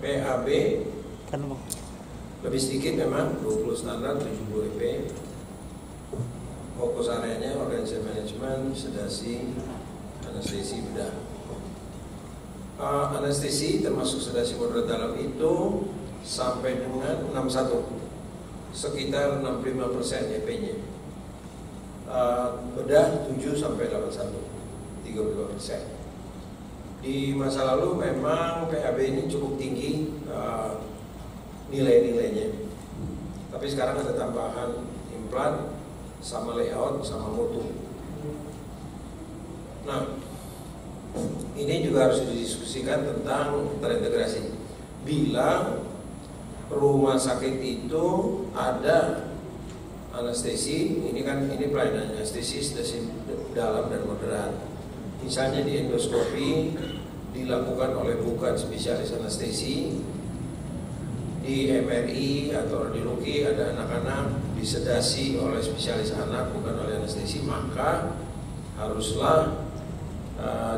PAB lebih sedikit memang, 20 standar, 70 EP. Fokus areanya organisasi manajemen, sedasi, anestesi, bedah. Anestesi termasuk sedasi moderat dalam itu sampai dengan 61, sekitar 65% EP-nya. Bedah 7 sampai 81, 35%. Di masa lalu memang PAB ini cukup tinggi nilai-nilainya, tapi sekarang ada tambahan implan sama layout sama mutu. Nah, ini juga harus didiskusikan tentang terintegrasi. Bila rumah sakit itu ada anestesi, ini pelayanan anestesi sedasi dalam dan moderat. Misalnya di endoskopi dilakukan oleh bukan spesialis anestesi, di MRI atau radiologi ada anak-anak disedasi oleh spesialis anak bukan oleh anestesi, maka haruslah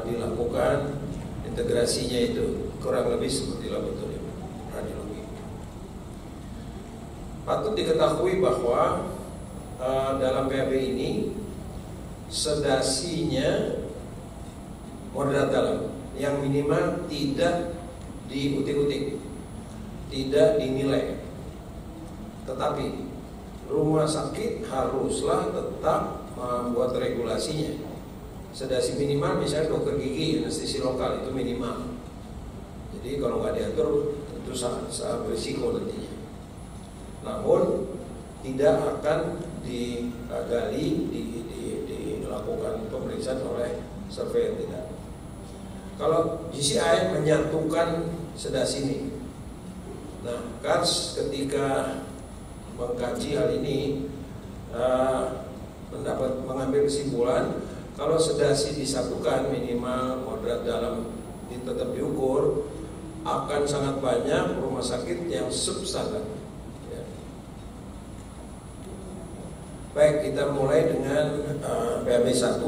dilakukan integrasinya itu kurang lebih seperti laboratorium radiologi. Patut diketahui bahwa dalam PAB ini sedasinya moderat dalam, yang minimal tidak diutik-utik, tidak dinilai. Tetapi rumah sakit haruslah tetap membuat regulasinya. Sedasi minimal, misalnya dokter gigi, anestesi lokal itu minimal. Jadi kalau nggak diatur tentu sangat berisiko nantinya. Namun tidak akan digali, dilakukan pemeriksaan oleh surveyor, tidak. Kalau GCI menyatukan sedasi ini, nah KARS ketika mengkaji hal ini mengambil kesimpulan kalau sedasi disatukan minimal moderat dalam tetap diukur, akan sangat banyak rumah sakit yang substandar. Ya. Baik, kita mulai dengan PAB 1.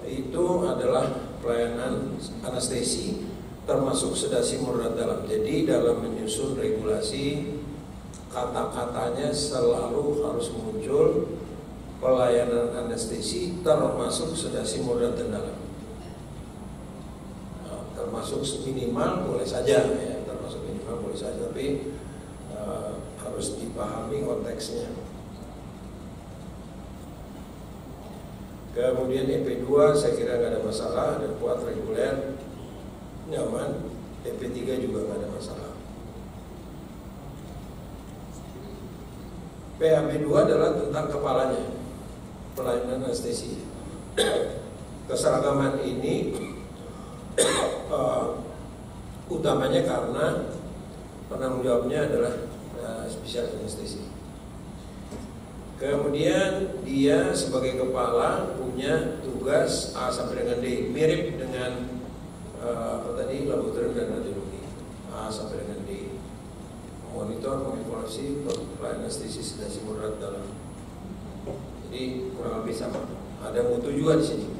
Itu adalah pelayanan anestesi termasuk sedasi moderat dalam. Jadi dalam menyusun regulasi, kata-katanya selalu harus muncul pelayanan anestesi termasuk sedasi moderat dan dalam. Nah, termasuk minimal boleh saja, ya, termasuk minimal boleh saja, tapi harus dipahami konteksnya. Kemudian EP2 saya kira nggak ada masalah, ada kuat reguler, nyaman. EP3 juga nggak ada masalah. PAB2 adalah tentang kepalanya, pelayanan anestesi. Keseragaman ini utamanya karena penanggung jawabnya adalah spesialis anestesi. Kemudian dia sebagai kepala punya tugas A sampai dengan D, mirip dengan laboratorium dan radiologi. A sampai dengan D, monitor, mengevaluasi pelayanan anestesi sedasi moderat dalam. Jadi kurang lebih sama. Ada mutu juga di sini.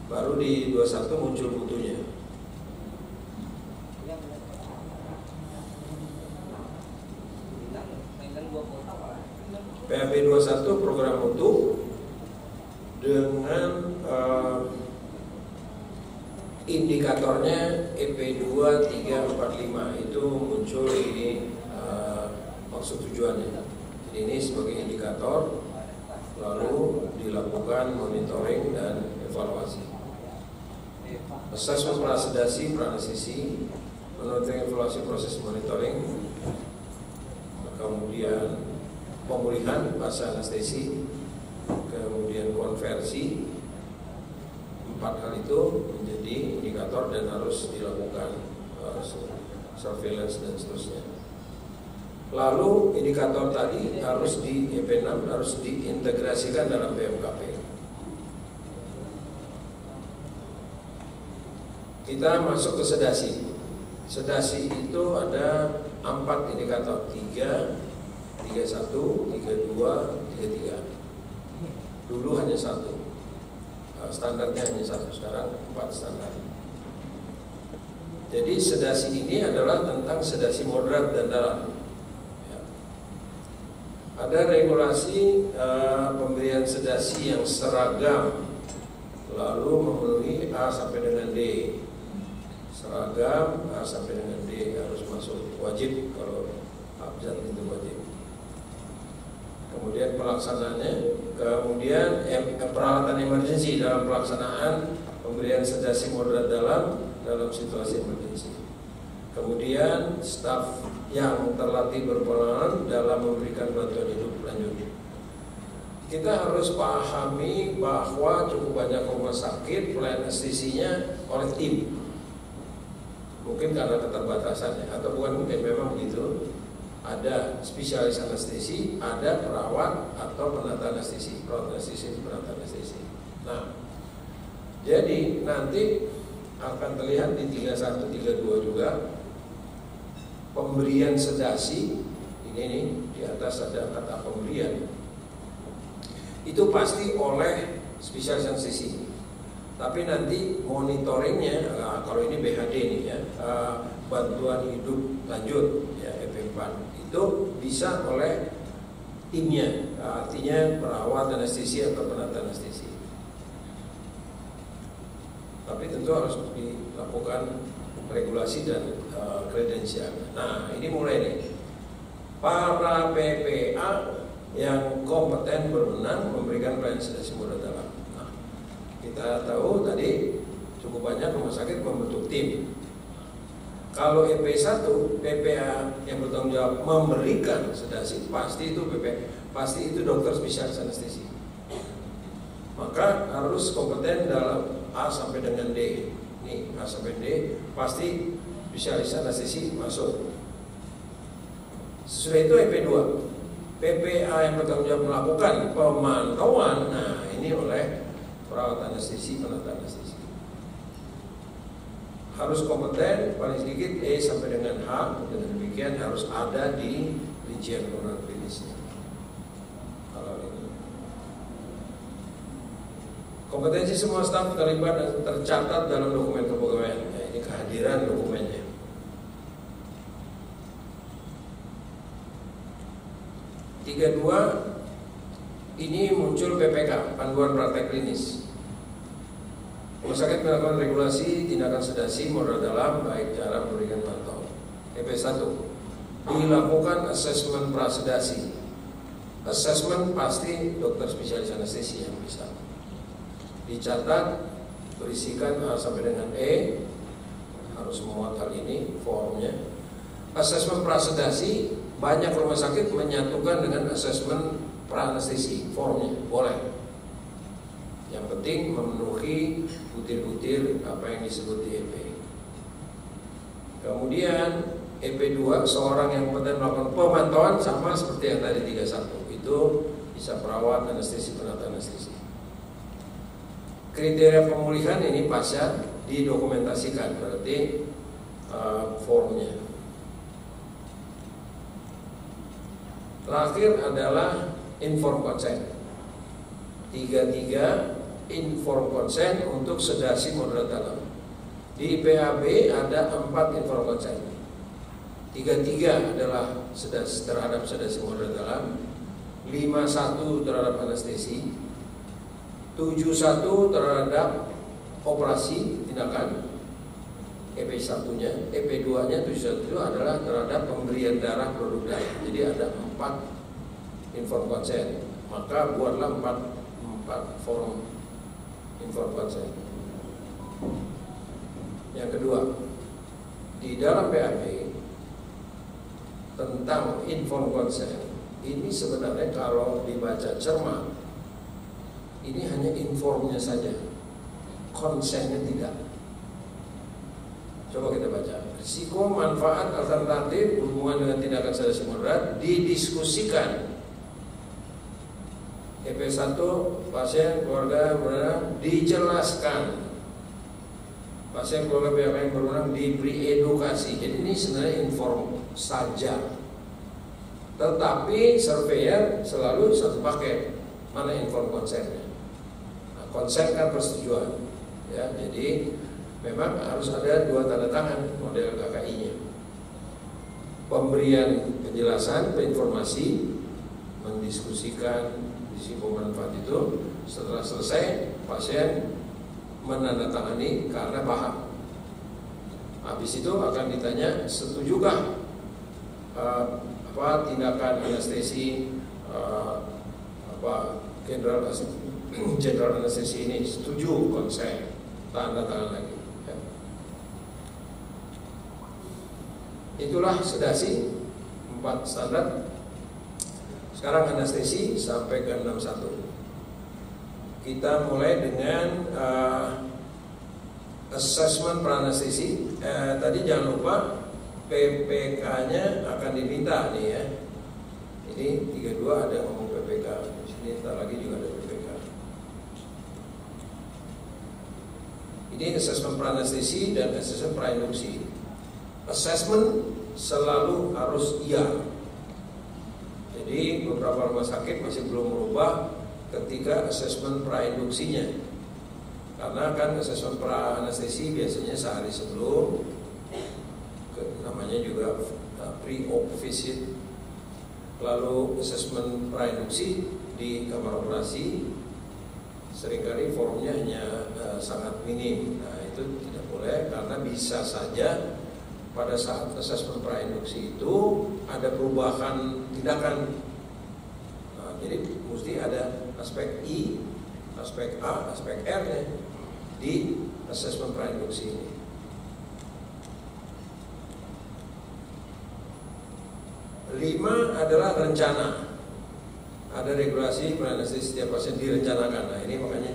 Baru di 21 muncul mutunya. PAB 21 program mutu dengan indikatornya EP2, 3, 4, 5 itu muncul ini maksud tujuannya. Jadi ini sebagai indikator, lalu dilakukan monitoring dan evaluasi. Assessment prasedasi, praanestesi, monitoring evaluasi proses monitoring, kemudian pemulihan pasca anestesi, kemudian konversi. 4 hal itu menjadi indikator dan harus dilakukan surveillance dan seterusnya. Lalu indikator tadi harus di EP6 harus diintegrasikan dalam PMKP. Kita masuk ke sedasi. Sedasi itu ada 4 indikator, 3, 31, 32, 33. Dulu hanya 1. Standarnya hanya 1, sekarang 4 standar. Jadi sedasi ini adalah tentang sedasi moderat dan dalam. Ya. Ada regulasi pemberian sedasi yang seragam, lalu memenuhi A sampai dengan D. Seragam A sampai dengan D harus masuk, wajib kalau abjad itu wajib. Kemudian pelaksanaannya, kemudian peralatan emergensi dalam pelaksanaan pemberian sedasi moderat dalam situasi emergensi. Kemudian staf yang terlatih berpengalaman dalam memberikan bantuan hidup lanjut. Kita harus pahami bahwa cukup banyak rumah sakit pelayanan anestesinya oleh tim. Mungkin karena keterbatasannya, atau bukan mungkin, memang begitu. Ada spesialis anestesi, ada perawat atau penata anestesi, perawat anestesi, penata anestesi. Nah, jadi nanti akan terlihat di 31, 32 juga pemberian sedasi. Ini nih di atas ada kata pemberian. Itu pasti oleh spesialis anestesi. Tapi nanti monitoringnya, kalau ini BHD nih ya, bantuan hidup lanjut ya, EP4 itu bisa oleh timnya, artinya perawat anestesi atau penata anestesi. Tapi tentu harus dilakukan regulasi dan kredensial. Nah, ini mulai nih. Para PPA yang kompeten berwenang memberikan pelayanan sedasi moderat dalam. Nah, kita tahu tadi cukup banyak rumah sakit membentuk tim. Kalau EP1 PPA yang bertanggung jawab memberikan sedasi, pasti itu dokter spesialis anestesi. Maka harus kompeten dalam A sampai dengan D. Nih, A sampai D pasti spesialis anestesi masuk. Sesudah itu EP2. PPA yang bertanggung jawab melakukan pemantauan. Nah, ini oleh perawat anestesi, penata anestesi. Harus kompeten paling sedikit E sampai dengan H. Dengan demikian harus ada di rincian program klinisnya. Kompetensi semua staf terlibat dan tercatat dalam dokumen kepegawaian. Nah, ini kehadiran dokumennya. Tiga-2 ini muncul PPK, panduan praktek klinis. Rumah sakit melakukan regulasi tindakan sedasi moderat dalam baik cara memberikan bantuan. EP1 dilakukan asesmen prasedasi. Asesmen pasti dokter spesialis anestesi yang bisa. Dicatat, berisikan A sampai dengan E, harus memuat hal ini formnya. Asesmen prasedasi, banyak rumah sakit menyatukan dengan asesmen pra-anestesi, formnya boleh. Yang penting memenuhi butir-butir apa yang disebut di EP. Kemudian EP2, seorang yang kompeten melakukan pemantauan sama seperti yang tadi 31, itu bisa perawat anestesi, penata anestesi. Kriteria pemulihan ini pasca didokumentasikan, berarti formnya. Terakhir adalah inform consent. 33 inform consent untuk sedasi moderat dalam. Di PAB ada 4 inform consent. 33 adalah terhadap sedasi moderat dalam, 51 terhadap anestesi, 71 terhadap operasi tindakan, EP1-nya, EP2-nya 71 itu adalah terhadap pemberian darah produk darah. Jadi ada 4 inform consent. Maka buatlah 4 form inform consent. Yang kedua, di dalam PAB tentang inform consent ini sebenarnya kalau dibaca cermat, ini hanya informnya saja, konsennya tidak. Coba kita baca. Risiko manfaat alternatif berhubungan dengan tindakan sedasi moderat didiskusikan. EP1 pasien keluarga berwenang dijelaskan. Pasien keluarga pihak yang berwenang diberi edukasi. Jadi ini sebenarnya inform saja. Tetapi surveyor selalu satu paket. Mana inform konsennya? Nah, konsen kan persetujuan. Ya, jadi memang harus ada 2 tanda tangan model KKI-nya. Pemberian penjelasan, informasi, mendiskusikan risiko manfaat itu. Setelah selesai, pasien menandatangani karena paham. Habis itu akan ditanya, setujukah tindakan anestesi general anestesi ini? Setuju, konsen, tanda tangan lagi. Ya. Itulah sedasi 4 standar. Sekarang anestesi sampai ke 61. Kita mulai dengan assessment pra-anestesi. Tadi jangan lupa PPK-nya akan diminta nih ya. Ini 32 ada ngomong PPK. Di sini ntar lagi juga ada PPK. Ini assessment pra-anestesi dan assessment pra-induksi. Assessment selalu harus iya. Jadi beberapa rumah sakit masih belum merubah ketika asesmen pra-induksinya, karena kan asesmen pra-anestesi biasanya sehari sebelum, namanya juga pre-op visit. Lalu asesmen pra-induksi di kamar operasi seringkali formnya hanya sangat minim. Nah itu tidak boleh, karena bisa saja pada saat asesmen pra-induksi itu ada perubahan tindakan. Nah, jadi mesti ada aspek I, aspek A, aspek R-nya di asesmen pra-induksi ini. Lima adalah rencana. Ada regulasi pra-anestesi setiap pasien direncanakan. Nah ini makanya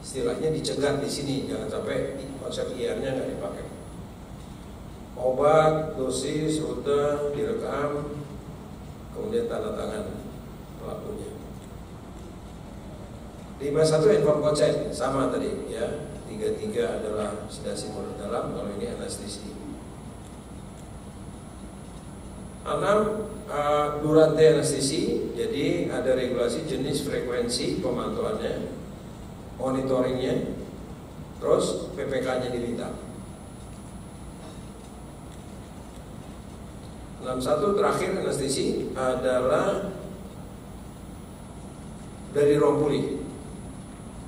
istilahnya dicegat di sini, jangan sampai konsep IR-nya nggak dipakai. Obat, dosis, rute direkam, kemudian tanda tangan pelakunya. 51 inform konsen, sama tadi ya. 33 adalah sedasi mulut dalam, kalau ini anestesi. 6 durante anestesi, jadi ada regulasi jenis frekuensi pemantauannya, monitoringnya, terus PPK-nya diminta. 61 terakhir anestesi adalah dari ruang pulih,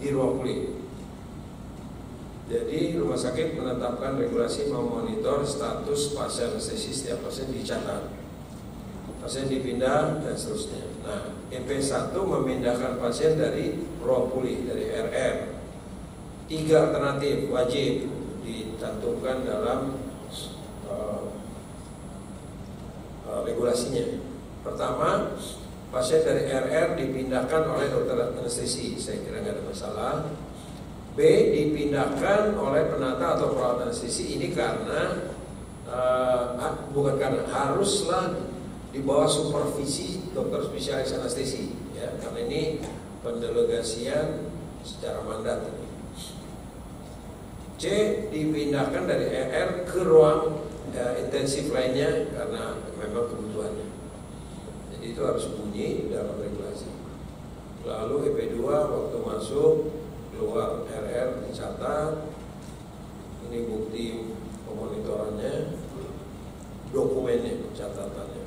di ruang pulih. Jadi rumah sakit menetapkan regulasi memonitor status pasien anestesi, setiap pasien dicatat, pasien dipindah dan seterusnya. Nah, EP1 memindahkan pasien dari ruang pulih, dari RR. 3 alternatif wajib dicantumkan dalam regulasinya. Pertama, pasien dari RR dipindahkan oleh dokter anestesi, saya kira nggak ada masalah. B, dipindahkan oleh penata atau perawat anestesi. Ini karena bukan karena, haruslah di bawah supervisi dokter spesialis anestesi ya, karena ini pendelegasian secara mandat. C, dipindahkan dari RR ke ruang intensif lainnya karena memang kebutuhannya. Jadi itu harus bunyi dalam regulasi. Lalu EP2 waktu masuk keluar RR dicatat. Ini bukti pemonitorannya, dokumennya, catatannya.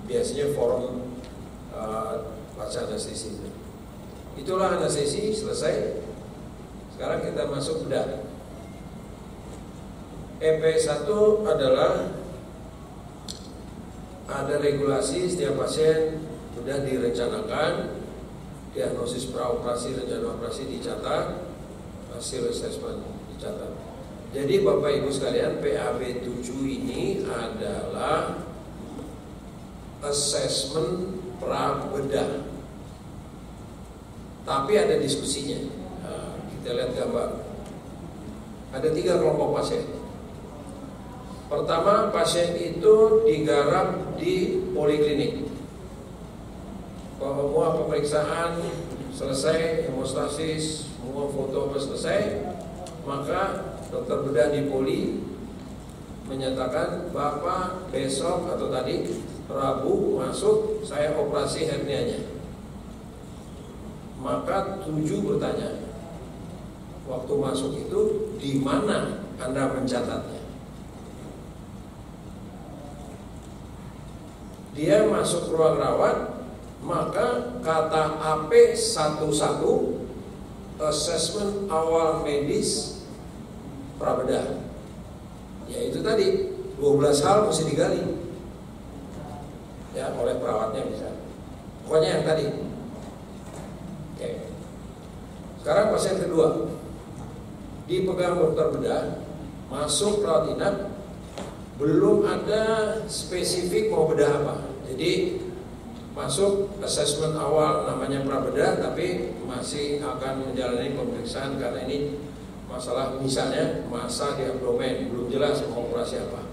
Biasanya form pasca anestesi. Itulah anestesi selesai. Sekarang kita masuk bedah. EP1 adalah ada regulasi setiap pasien sudah direncanakan, diagnosis praoperasi, rencana operasi dicatat, hasil assessment dicatat. Jadi Bapak Ibu sekalian, PAB 7 ini adalah assessment prabedah. Tapi ada diskusinya. Nah, kita lihat gambar. Ada 3 kelompok pasien. Pertama, pasien itu digarap di poliklinik. Semua pemeriksaan selesai, hemostasis, semua foto selesai, maka dokter bedah di poli menyatakan, Bapak besok atau tadi Rabu masuk, saya operasi hernianya. Maka 7 bertanya, waktu masuk itu di mana Anda mencatatnya? Dia masuk ruang rawat, maka kata AP11 assessment awal medis prabedah, yaitu tadi 12 hal mesti digali ya oleh perawatnya misalnya. Pokoknya yang tadi. Oke. Sekarang pasien kedua dipegang dokter bedah, masuk rawat inap, belum ada spesifik mau bedah apa. Jadi masuk asesmen awal namanya prabedah, tapi masih akan menjalani pemeriksaan karena ini masalah misalnya massa di abdomen, belum jelas mau operasi apa.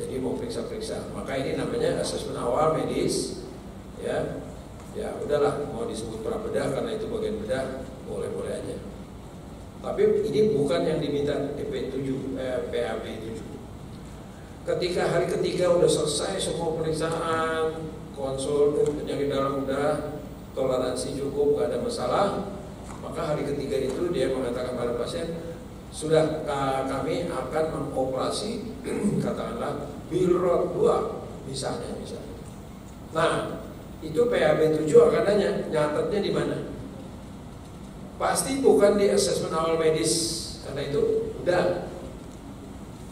Jadi mau periksa-periksa. Maka ini namanya asesmen awal medis. Ya, ya udahlah mau disebut prabedah karena itu bagian bedah, boleh-boleh aja. Tapi ini bukan yang diminta PAB 7. Ketika hari ketiga udah selesai semua pemeriksaan, konsul penyakit dalam udah toleransi cukup, gak ada masalah, maka hari ketiga itu dia mengatakan pada pasien, sudah kami akan mengoperasi katakanlah Bilrod 2 misalnya. Nah, itu PAB 7 akan nanya, nyatetnya di mana? Pasti bukan di asesmen awal medis, karena itu udah.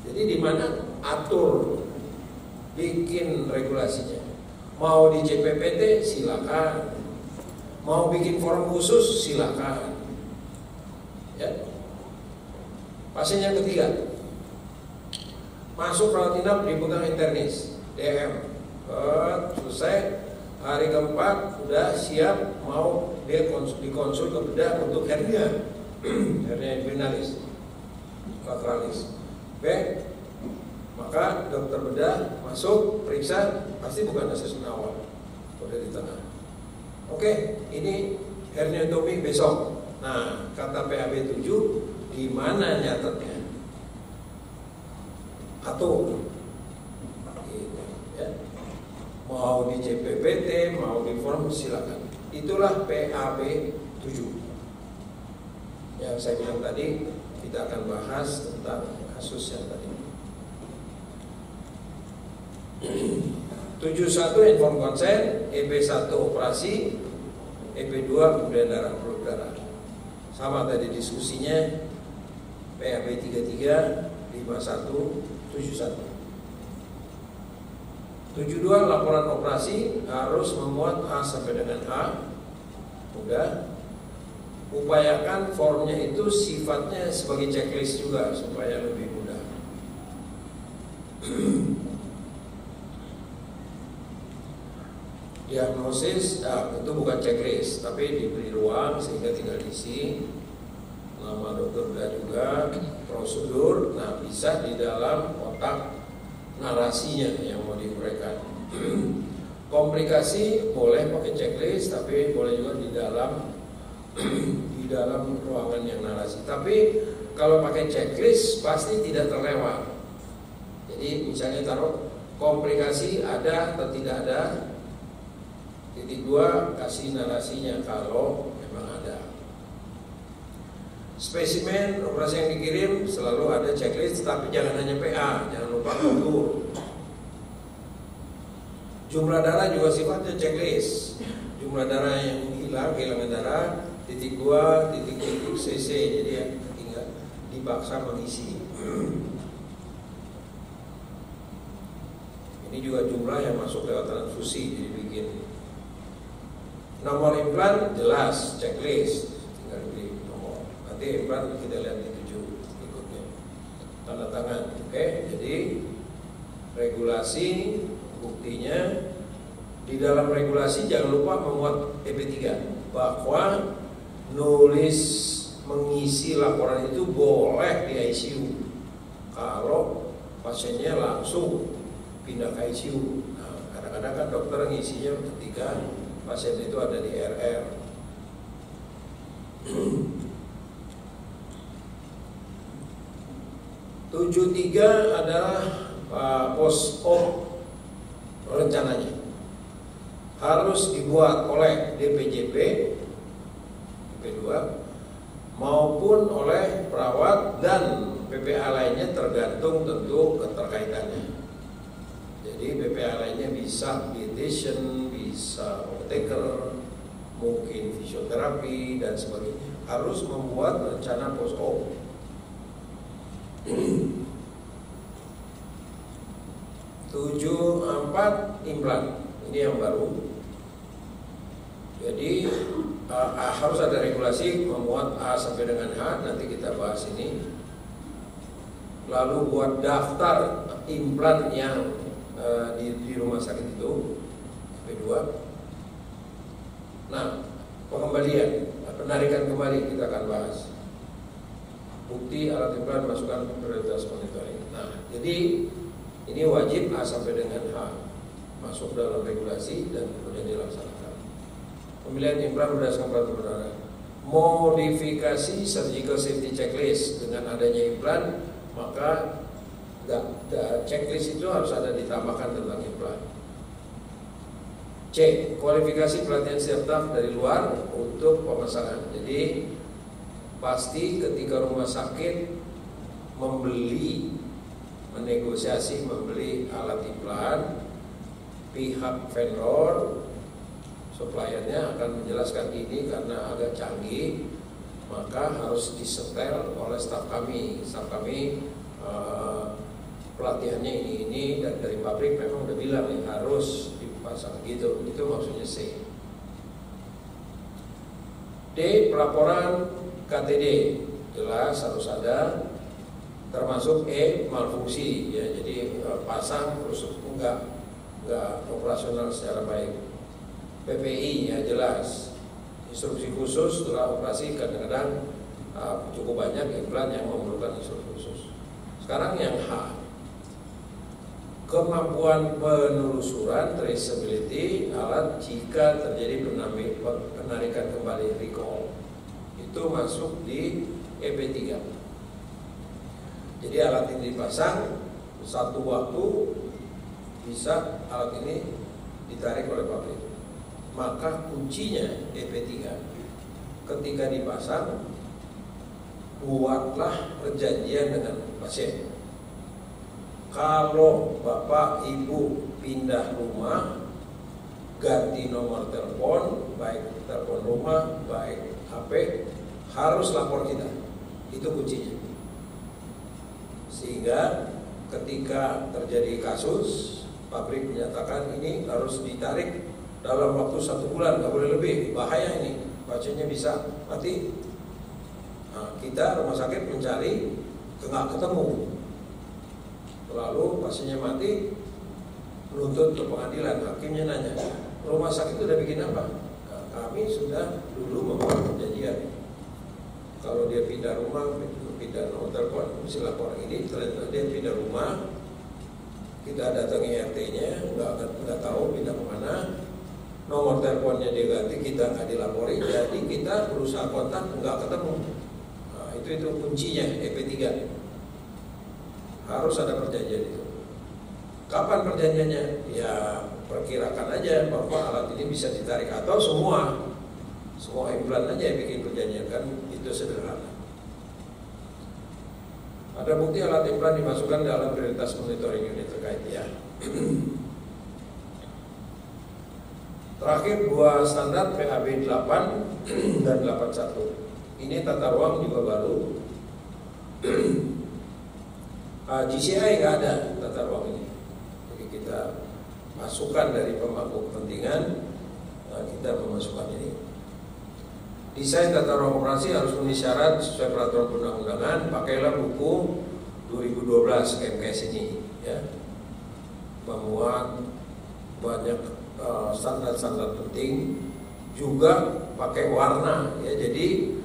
Jadi di mana? Atur, bikin regulasinya. Mau di CPPT silakan, mau bikin forum khusus silakan. Ya. Pasien yang ketiga masuk rawat inap dipegang internis DM, selesai hari keempat udah siap mau dia dikonsul ke bedah untuk hernia inguinalis lateralis. Maka dokter bedah masuk periksa, pasti bukan asesmen awal, udah di tengah. Oke, ini herniotomi besok. Nah, kata PAB 7 di mana nyatetnya? Atur. Gitu, ya. Mau di CPPT, mau di forum silakan. Itulah PAB 7. Yang saya bilang tadi, kita akan bahas tentang kasus yang tadi. 71 inform konsen, EP1 operasi, EP2 pemberian darah perut darah. Sama tadi diskusinya, PAB 33, 51, 71. 72 laporan operasi harus memuat A sampai dengan A. Udah. Upayakan formnya itu sifatnya sebagai checklist juga supaya lebih mudah. Diagnosis, itu bukan checklist, tapi diberi ruang sehingga tinggal diisi nama dokter bedah juga, prosedur, nah bisa di dalam otak narasinya yang mau diuraikan. Komplikasi boleh pakai checklist, tapi boleh juga di dalam ruangan yang narasi. Tapi kalau pakai checklist pasti tidak terlewat. Jadi misalnya taruh komplikasi ada atau tidak ada. Titik 2 kasih narasinya kalau memang ada. Spesimen operasi yang dikirim selalu ada checklist, tapi jangan hanya PA, jangan lupa kontur. Jumlah darah juga sifatnya checklist. Jumlah darah yang kehilangan darah, titik 2, titik CC, jadi ya tinggal dipaksa mengisi. Ini juga jumlah yang masuk lewat transfusi, jadi bikin. Nomor implan jelas, checklist, tinggal diberi nomor. Nanti implan kita lihat di 7 berikutnya. Tanda tangan, oke? Jadi regulasi buktinya di dalam regulasi jangan lupa memuat EP3 bahwa nulis mengisi laporan itu boleh di ICU kalau pasiennya langsung pindah ke ICU. Nah, kadang-kadang kan dokter ngisinya ketika pasien itu ada di RR. Tujuh tiga adalah post-op rencananya harus dibuat oleh DPJP, DP2 maupun oleh perawat dan PPA lainnya tergantung tentu keterkaitannya. Jadi PPA lainnya bisa dietitian, bisa caretaker, mungkin fisioterapi dan sebagainya. Harus membuat rencana post-op. 74 implan, ini yang baru. Jadi harus ada regulasi memuat A sampai dengan H, nanti kita bahas ini. Lalu buat daftar implan yang di rumah sakit itu P2. Nah, pengembalian, penarikan kembali kita akan bahas. Bukti alat implan masukkan prioritas monitoring. Nah, jadi ini wajib A sampai dengan H masuk dalam regulasi dan kemudian dilaksanakan. Pemilihan implan berdasarkan peraturan perundangan. Modifikasi surgical safety checklist dengan adanya implan, maka checklist itu harus ada ditambahkan tentang implan. C. Kualifikasi pelatihan staff dari luar untuk pemasangan. Jadi pasti ketika rumah sakit menegosiasi membeli alat implan, pihak vendor suppliernya akan menjelaskan ini karena agak canggih, maka harus disetel oleh staf kami. Staf kami pelatihannya ini dan dari pabrik memang udah bilang nih harus dipasang gitu. Itu maksudnya C. D. Pelaporan KTD jelas harus ada, termasuk E. malfungsi ya, jadi pasang terus enggak operasional secara baik. PPI ya jelas, instruksi khusus setelah operasi kadang-kadang cukup banyak implan yang memerlukan instruksi khusus. Sekarang yang H, kemampuan penelusuran traceability alat jika terjadi penarikan kembali recall, itu masuk di EP3. Jadi alat ini dipasang, satu waktu bisa alat ini ditarik oleh pabrik. Maka kuncinya EP3, ketika dipasang, buatlah perjanjian dengan pasien. Kalau bapak ibu pindah rumah, ganti nomor telepon, baik telepon rumah, baik HP, harus lapor kita. Itu kuncinya. Sehingga ketika terjadi kasus, pabrik menyatakan ini harus ditarik dalam waktu 1 bulan, nggak boleh lebih, bahaya ini, pasiennya bisa mati. Nah, kita rumah sakit mencari, nggak ketemu. Lalu pasiennya mati, menuntut ke pengadilan, hakimnya nanya, rumah sakit itu udah bikin apa? Nah, kami sudah dulu membuat perjanjian. Kalau dia pindah rumah, pindah nomor telepon, mesti lapor ini. Ternyata dia pindah rumah, kita datangi RT-nya, nggak tahu pindah kemana. Nomor teleponnya dia ganti, kita nggak dilapori, jadi kita berusaha kontak nggak ketemu. Nah, itu kuncinya EP3. Harus ada perjanjian itu. Kapan perjanjiannya? Ya perkirakan aja bahwa alat ini bisa ditarik atau semua implan aja yang bikin perjanjian, kan itu sederhana. Ada bukti alat implan dimasukkan dalam prioritas monitoring unit terkait ya. Terakhir 2 standar PAB 8 dan 81. Ini tata ruang juga baru. GCI nggak ada tata ruang ini. Jadi kita masukkan dari pemangku kepentingan, kita memasukkan ini. Desain tata ruang operasi harus memenuhi syarat sesuai peraturan perundang-undangan. Pakailah buku 2012 KMKS ini ya. Memuat banyak standar-standar penting, juga pakai warna ya. Jadi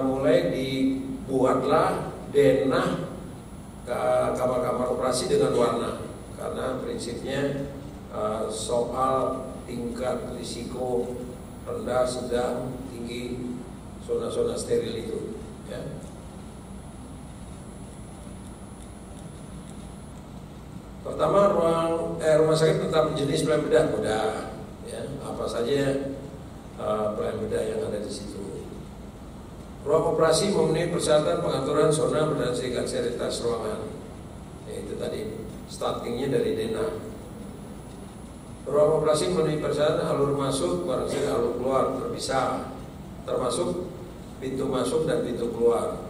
mulai dibuatlah denah kamar-kamar operasi dengan warna, karena prinsipnya soal tingkat risiko rendah, sedang, tinggi, zona-zona steril itu ya. Pertama, rumah sakit tetap jenis pelayanan bedah mudah, ya, apa saja pelayanan bedah yang ada di situ. Ruang operasi memenuhi persyaratan pengaturan zona berdasarkan seritas ruangan. Itu tadi startingnya dari denah. Ruang operasi memenuhi persyaratan alur masuk, alur keluar terpisah, termasuk pintu masuk dan pintu keluar.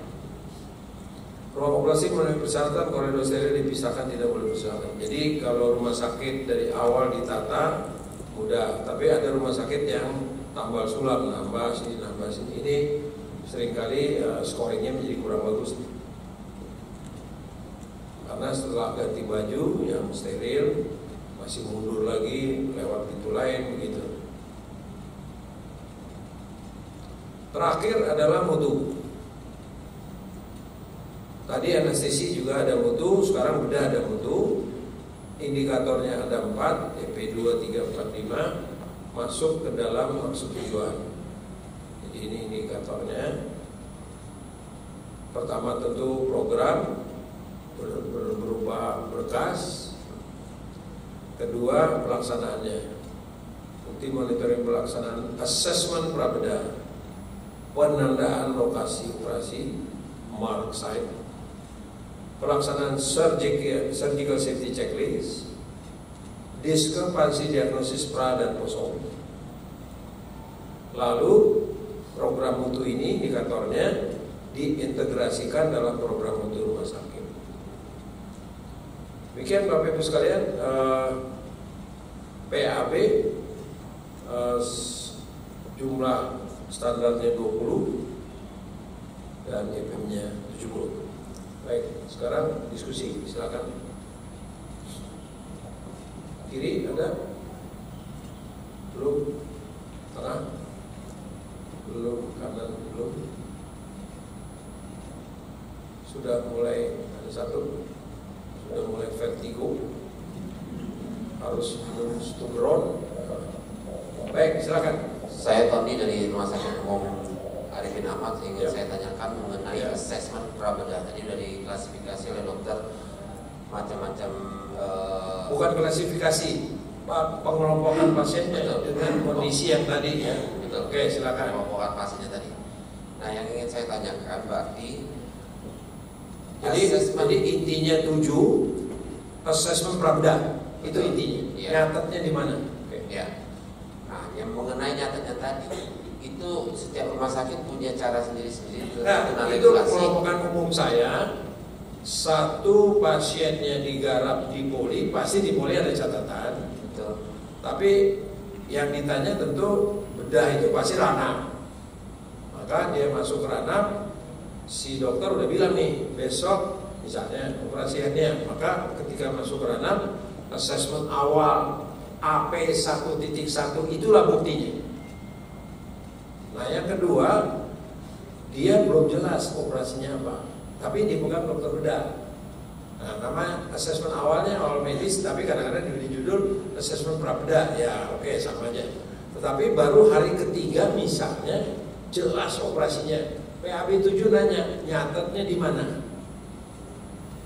Ruang operasi memenuhi persyaratan koridor steril dipisahkan, tidak boleh berserakan. Jadi kalau rumah sakit dari awal ditata mudah, tapi ada rumah sakit yang tambal sulam, nambah sini. Ini seringkali scoringnya menjadi kurang bagus. Karena setelah ganti baju yang steril masih mundur lagi lewat pintu lain begitu. Terakhir adalah mutu. Tadi anestesi juga ada mutu, sekarang bedah ada mutu. Indikatornya ada 4, EP2, 3, 4, 5, masuk ke dalam maksud tujuan. Jadi ini indikatornya. Pertama tentu program berupa berkas. Kedua pelaksanaannya. Bukti monitoring pelaksanaan, assessment prabedah, penandaan lokasi operasi, mark site, pelaksanaan surgical safety checklist, diskrepansi diagnosis pra dan post-op. Lalu program mutu ini indikatornya diintegrasikan dalam program mutu rumah sakit. Demikian Bapak Ibu sekalian, PAB jumlah standarnya 20 dan EPM-nya 70. Baik, sekarang diskusi, silakan. Kiri ada? Belum? Tengah? Belum? Kanan? Belum? Sudah mulai ada satu? Sudah mulai vertigo? Harus terus to ground? Baik, silakan. Saya Tony dari Rumah Sakit Umum Arifin Ahmad. Ingin saya tanyakan mengenai assessment prabedah. Tadi sudah diklasifikasi oleh dokter macam-macam. Bukan klasifikasi, pengelompokan pasiennya dengan kondisi yang tadi ya. Betul. Oke, silakan. Pengelompokan pasiennya tadi. Nah, yang ingin saya tanyakan berarti jadi intinya 7 assessment prabedah. Itu intinya. Ya. Nyatetnya di mana? Oke. Ya. Nah, yang mengenai nyatetnya tadi, itu setiap rumah sakit punya cara sendiri-sendiri. Nah, itu kelompokan umum saya. Satu pasiennya digarap di poli, pasti di poli ada catatan. Betul. Tapi yang ditanya tentu bedah itu pasti ranah. Maka dia masuk ranah, si dokter udah bilang nih besok misalnya operasiannya. Maka ketika masuk ranah, assessment awal AP 1.1 itulah buktinya. Nah yang kedua, dia belum jelas operasinya apa, tapi dipegang dokter bedah. Nah nama assessment awalnya awal medis, tapi kadang-kadang diberi judul assessment prabedah. Ya oke, sama aja. Tetapi baru hari ketiga misalnya jelas operasinya. PAB 7 nanya, nyatetnya di mana?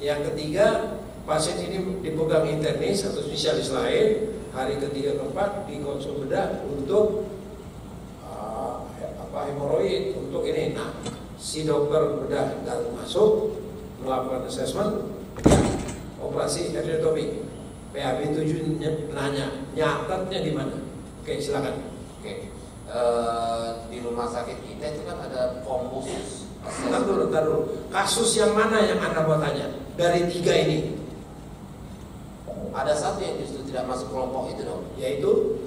Yang ketiga, pasien ini dipegang internis atau spesialis lain. Hari ketiga keempat di konsul bedah untuk hemoroid untuk ini. Nah, si dokter bedah dan masuk melakukan assessment, operasi episiotomi. PAB 7 nanya, nyatetnya di mana? Oke, silakan. Oke. Di rumah sakit kita itu kan ada form khusus. Bentar dulu. Kasus yang mana yang Anda mau tanya? Dari 3 ini. Ada satu yang justru tidak masuk kelompok itu dong, Yaitu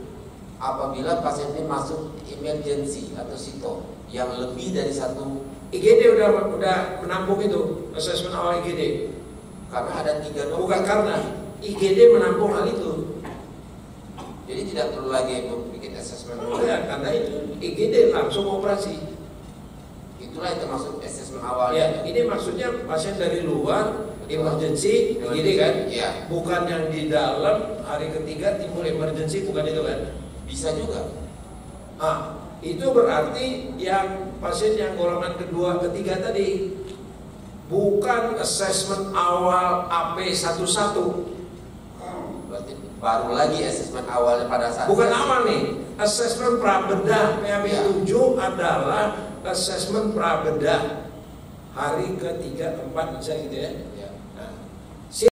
apabila pasien ini masuk emergency atau SITO yang lebih dari satu. IGD udah menampung itu, assessment awal IGD. Karena ada 3 dokter. Bukan karena IGD menampung hal itu. Jadi tidak perlu lagi bikin assessment. Ya, karena itu IGD langsung operasi. Itulah yang termasuk assessment awal. Ya, ini maksudnya pasien dari luar emergency IGD kan? Iya. Bukan yang di dalam hari ketiga timbul emergency, bukan itu kan? Bisa juga. Itu berarti yang pasien yang golongan kedua, ketiga tadi bukan assessment awal AP11. Berarti baru lagi assessment awalnya pada saat. Bukan awal nih, assessment prabedah PAB 7 adalah asesmen prabedah hari ke-3, 4 misalnya gitu ya.